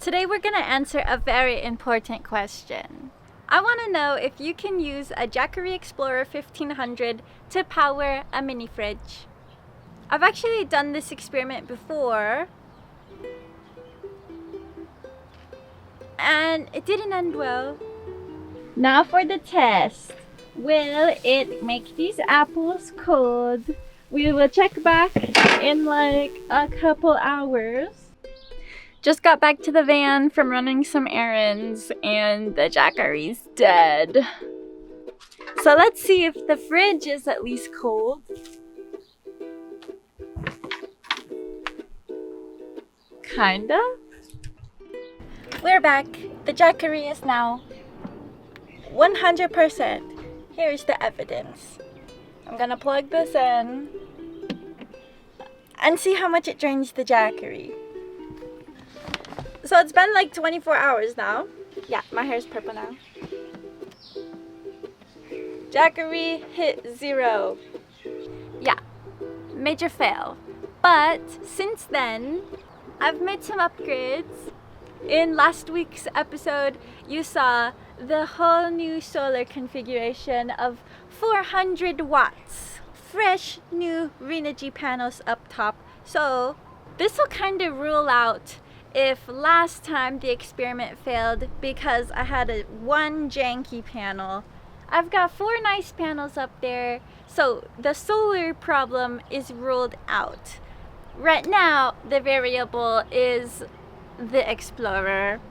Today we're gonna answer a very important question. I want to know if you can use a Jackery Explorer 1500 to power a mini fridge. I've actually done this experiment before and it didn't end well. Now for the test. Will it make these apples cold? We will check back in like a couple hours. Just got back to the van from running some errands and the Jackery's dead. So let's see if the fridge is at least cold. Kinda. We're back. The Jackery is now 100%. Here's the evidence. I'm gonna plug this in and see how much it drains the Jackery. So it's been like 24 hours now. Yeah, my hair's purple now. Jackery hit 0. Yeah, major fail. But since then, I've made some upgrades. In last week's episode, you saw the whole new solar configuration of 400 watts. Fresh new Renogy panels up top. So this will kind of rule out if last time the experiment failed because I had one janky panel. I've got 4 nice panels up there, so the solar problem is ruled out. Right now, the variable is the Explorer.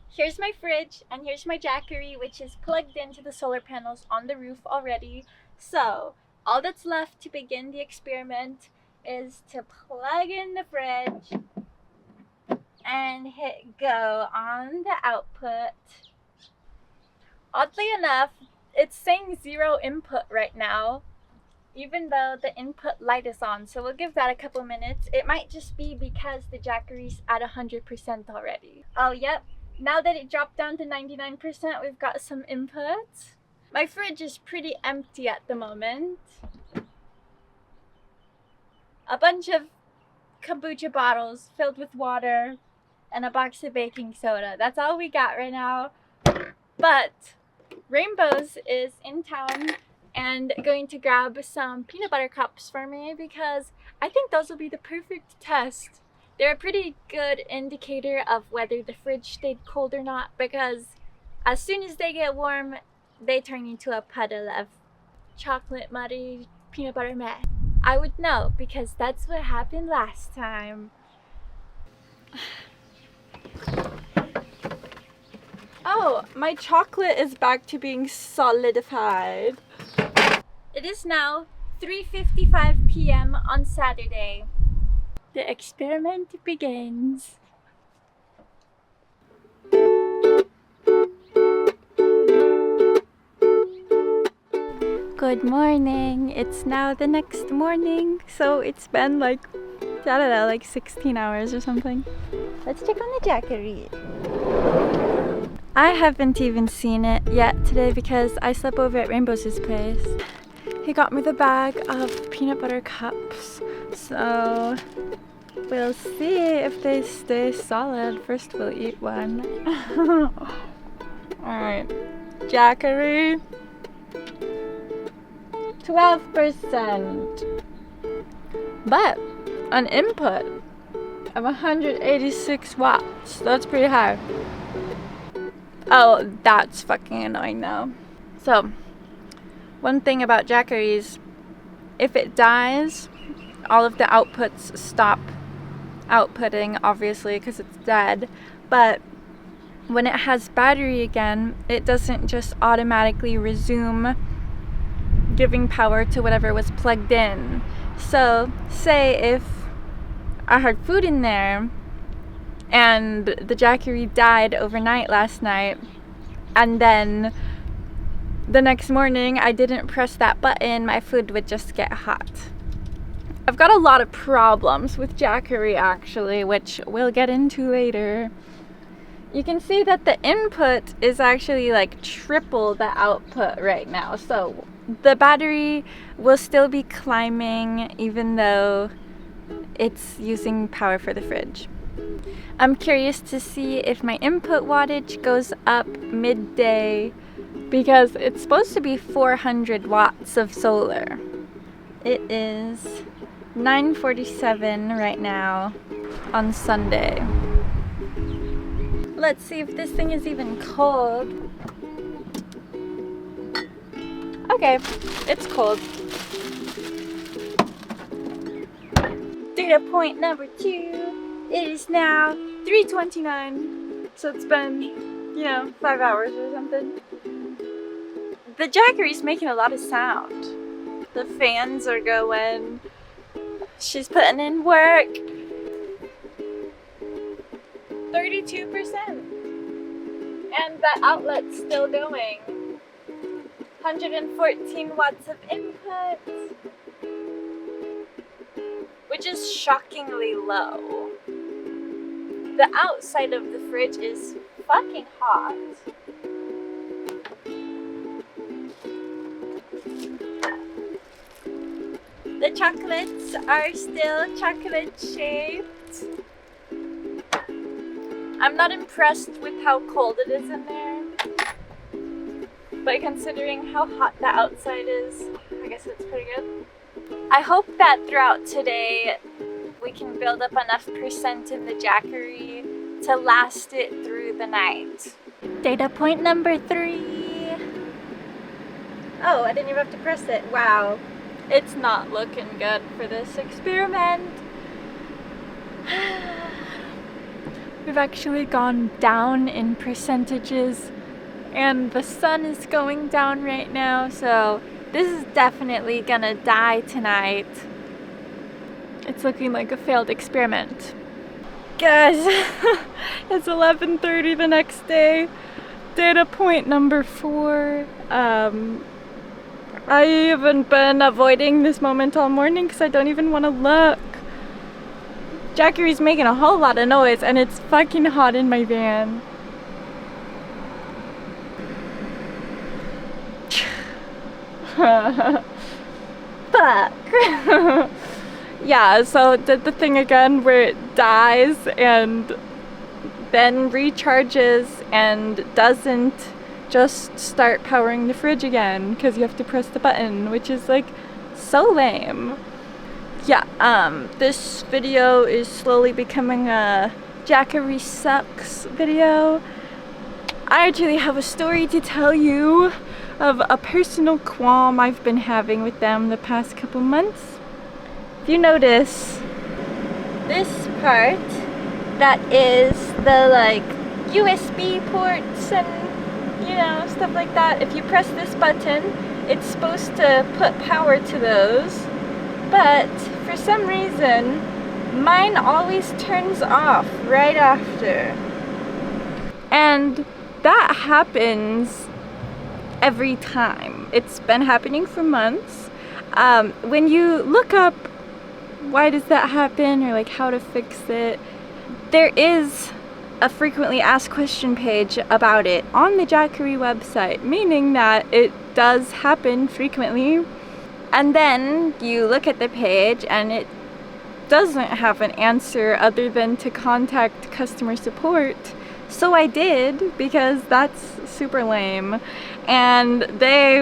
Here's my fridge and here's my Jackery, which is plugged into the solar panels on the roof already. So all that's left to begin the experiment is to plug in the fridge and hit go on the output. Oddly enough, it's saying 0 input right now, even though the input light is on. So we'll give that a couple minutes. It might just be because the Jackery's at 100% already. Oh, yep. Now that it dropped down to 99%, we've got some inputs. My fridge is pretty empty at the moment. A bunch of kombucha bottles filled with water and a box of baking soda. That's all we got right now. But Rainbows is in town and going to grab some peanut butter cups for me because I think those will be the perfect test. They're a pretty good indicator of whether the fridge stayed cold or not, because as soon as they get warm, they turn into a puddle of chocolate muddy peanut butter mess. I would know because that's what happened last time. Oh, my chocolate is back to being solidified. It is now 3:55 p.m. on Saturday. The experiment begins. Good morning. It's now the next morning, so it's been like, I don't know, like 16 hours or something. Let's check on the Jackery. I haven't even seen it yet today because I slept over at Rainbow's place. He got me the bag of peanut butter cups, so we'll see if they stay solid. First we'll eat one. Alright, Jackery, 12%. But an input of 186 watts, that's pretty high. Oh, that's fucking annoying now. So, one thing about Jackery's, if it dies, all of the outputs stop outputting, obviously, because it's dead. But when it has battery again, it doesn't just automatically resume giving power to whatever was plugged in. So, say if I had food in there and the Jackery died overnight last night, and then the next morning I didn't press that button, my food would just get hot. I've got a lot of problems with Jackery actually, which we'll get into later. You can see that the input is actually like triple the output right now. So the battery will still be climbing even though it's using power for the fridge. I'm curious to see if my input wattage goes up midday because it's supposed to be 400 watts of solar. It is 9:47 right now on Sunday. Let's see if this thing is even cold. Okay, it's cold. Data point number 2. It is now 3:29. So it's been, 5 hours or something. The Jackery's making a lot of sound. The fans are going. She's putting in work. 32%. And the outlet's still going. 114 watts of input, which is shockingly low. The outside of the fridge is fucking hot. The chocolates are still chocolate shaped. I'm not impressed with how cold it is in there, but considering how hot the outside is, I guess it's pretty good. I hope that throughout today we can build up enough percent in the Jackery to last it through the night. Data point number 3. Oh, I didn't even have to press it. Wow. It's not looking good for this experiment. We've actually gone down in percentages, and the sun is going down right now, so this is definitely gonna die tonight. It's looking like a failed experiment. Guys, it's 11:30 the next day. Data point number 4. I haven't been avoiding this moment all morning because I don't even want to look. Jackery's making a whole lot of noise and it's fucking hot in my van. Fuck. Yeah, so did the thing again where it dies and then recharges and doesn't just start powering the fridge again because you have to press the button, which is like so lame. Yeah, this video is slowly becoming a Jackery sucks video. I actually have a story to tell you of a personal qualm I've been having with them the past couple months. If you notice this part that is the USB ports and stuff like that, if you press this button it's supposed to put power to those, but for some reason mine always turns off right after, and that happens every time. It's been happening for months. When you look up why does that happen or how to fix it, there is a frequently asked question page about it on the Jackery website, meaning that it does happen frequently. And then you look at the page and it doesn't have an answer other than to contact customer support. So I did, because that's super lame, and they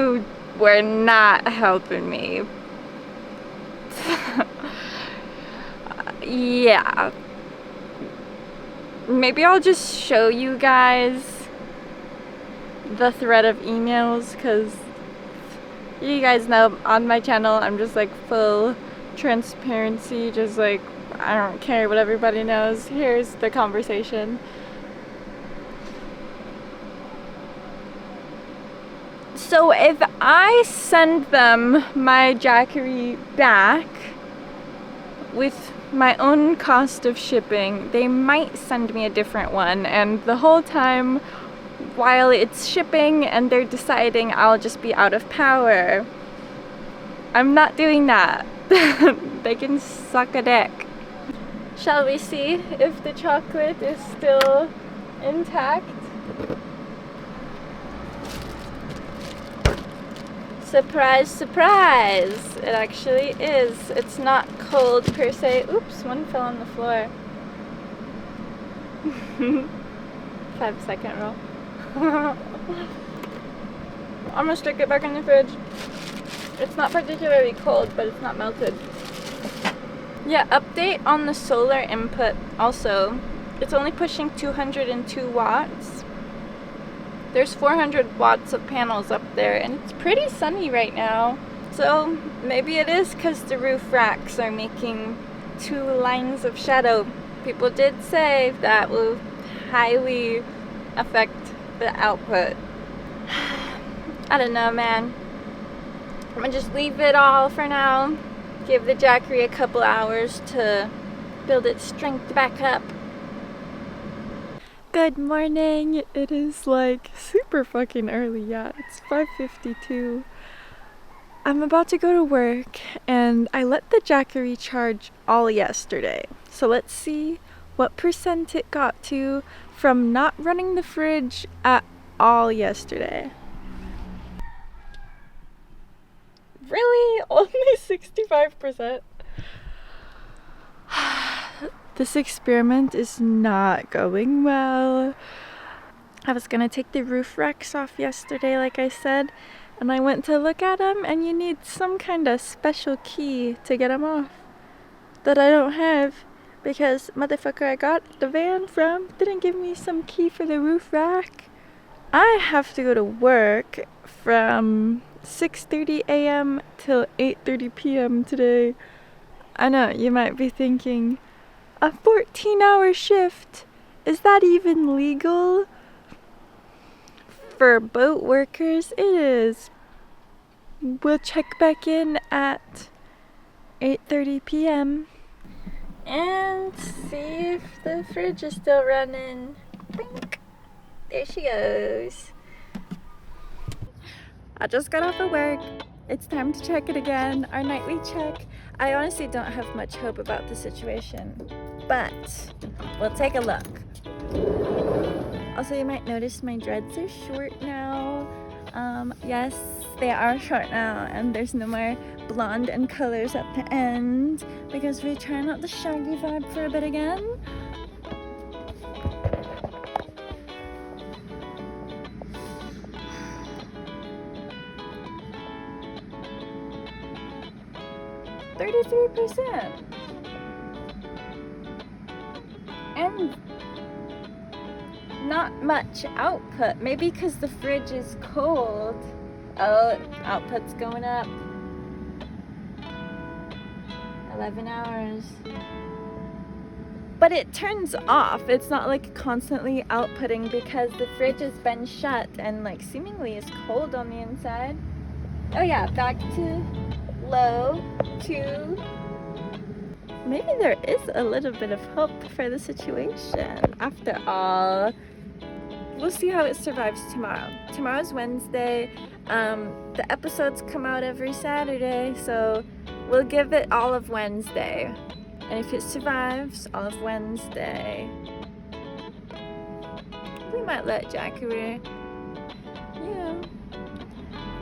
were not helping me. Yeah. Maybe I'll just show you guys the thread of emails, because you guys know on my channel I'm just full transparency, just I don't care what everybody knows. Here's the conversation. So if I send them my Jackery back with my own cost of shipping, they might send me a different one, and the whole time while it's shipping and they're deciding I'll just be out of power. I'm not doing that. They can suck a dick. Shall we see if the chocolate is still intact? Surprise, surprise! It actually is. It's not cold per se. Oops, one fell on the floor. 5-second rule. I'm gonna stick it back in the fridge. It's not particularly cold, but it's not melted. Yeah, update on the solar input also. It's only pushing 202 watts. There's 400 watts of panels up there, and it's pretty sunny right now. So maybe it is because the roof racks are making 2 lines of shadow. People did say that will highly affect the output. I don't know, man. I'm gonna just leave it all for now. Give the Jackery a couple hours to build its strength back up. Good morning. It is like super fucking early. Yeah, it's 5:52. I'm about to go to work and I let the Jackery charge all yesterday. So let's see what percent it got to from not running the fridge at all yesterday. Really? Only 65%? This experiment is not going well. I was gonna take the roof racks off yesterday, like I said, and I went to look at them, and you need some kind of special key to get them off that I don't have because motherfucker I got the van from didn't give me some key for the roof rack. I have to go to work from 6:30 a.m. till 8:30 p.m. today. I know, you might be thinking, a 14-hour shift, is that even legal? For boat workers, it is. We'll check back in at 8:30 p.m. and see if the fridge is still running. Blink. There she goes. I just got off of work. It's time to check it again, our nightly check. I honestly don't have much hope about the situation, but we'll take a look. Also, you might notice my dreads are short now. Yes, they are short now, and there's no more blonde and colors at the end because we're trying out the shaggy vibe for a bit again. %. And not much output. Maybe because the fridge is cold. Oh, output's going up. 11 hours. But it turns off. It's not like constantly outputting because the fridge has been shut and like seemingly is cold on the inside. Oh yeah, back to low. 2. Maybe there is a little bit of hope for the situation. After all, we'll see how it survives tomorrow. Tomorrow's Wednesday. The episodes come out every Saturday, so we'll give it all of Wednesday. And if it survives all of Wednesday, we might let Jackery,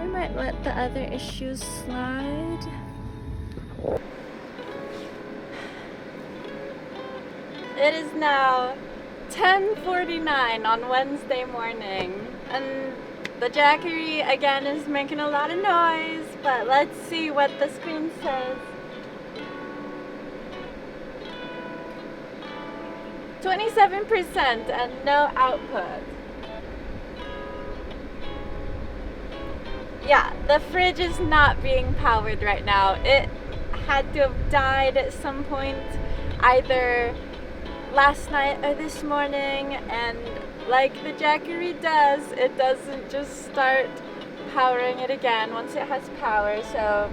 we might let the other issues slide. It is now 10:49 on Wednesday morning, and the Jackery again is making a lot of noise, but let's see what the screen says. 27% and no output. Yeah, the fridge is not being powered right now. It had to have died at some point, either last night or this morning, and like the Jackery does, it doesn't just start powering it again once it has power. So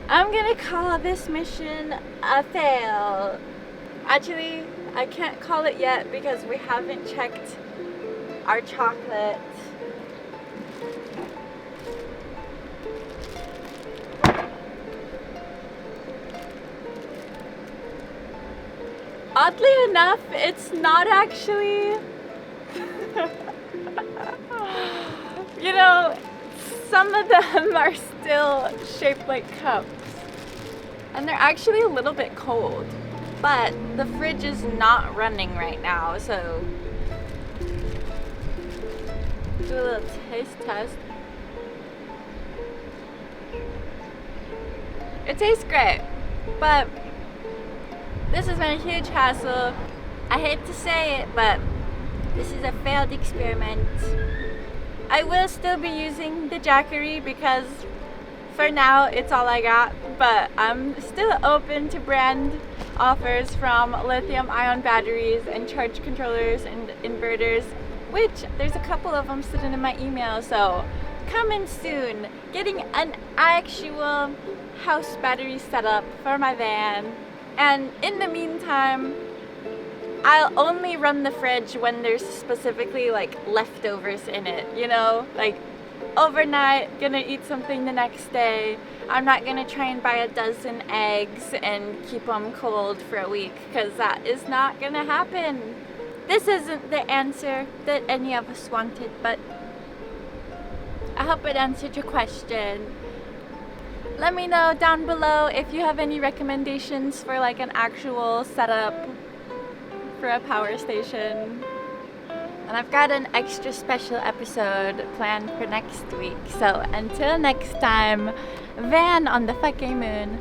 I'm gonna call this mission a fail. Actually, I can't call it yet because we haven't checked our chocolate. Oddly enough, it's not actually, some of them are still shaped like cups. And they're actually a little bit cold. but the fridge is not running right now, so do a little taste test. It tastes great, but this has been a huge hassle. I hate to say it, but this is a failed experiment. I will still be using the Jackery because for now it's all I got, but I'm still open to brand offers from lithium-ion batteries and charge controllers and inverters, which there's a couple of them sitting in my email, so coming soon. Getting an actual house battery setup for my van, and in the meantime I'll only run the fridge when there's specifically like leftovers in it, you know, like overnight, gonna eat something the next day. I'm not gonna try and buy a dozen eggs and keep them cold for a week, because that is not gonna happen. This isn't the answer that any of us wanted, but I hope it answered your question. Let me know down below if you have any recommendations for like an actual setup for a power station. And I've got an extra special episode planned for next week. So until next time, van on the fucking moon.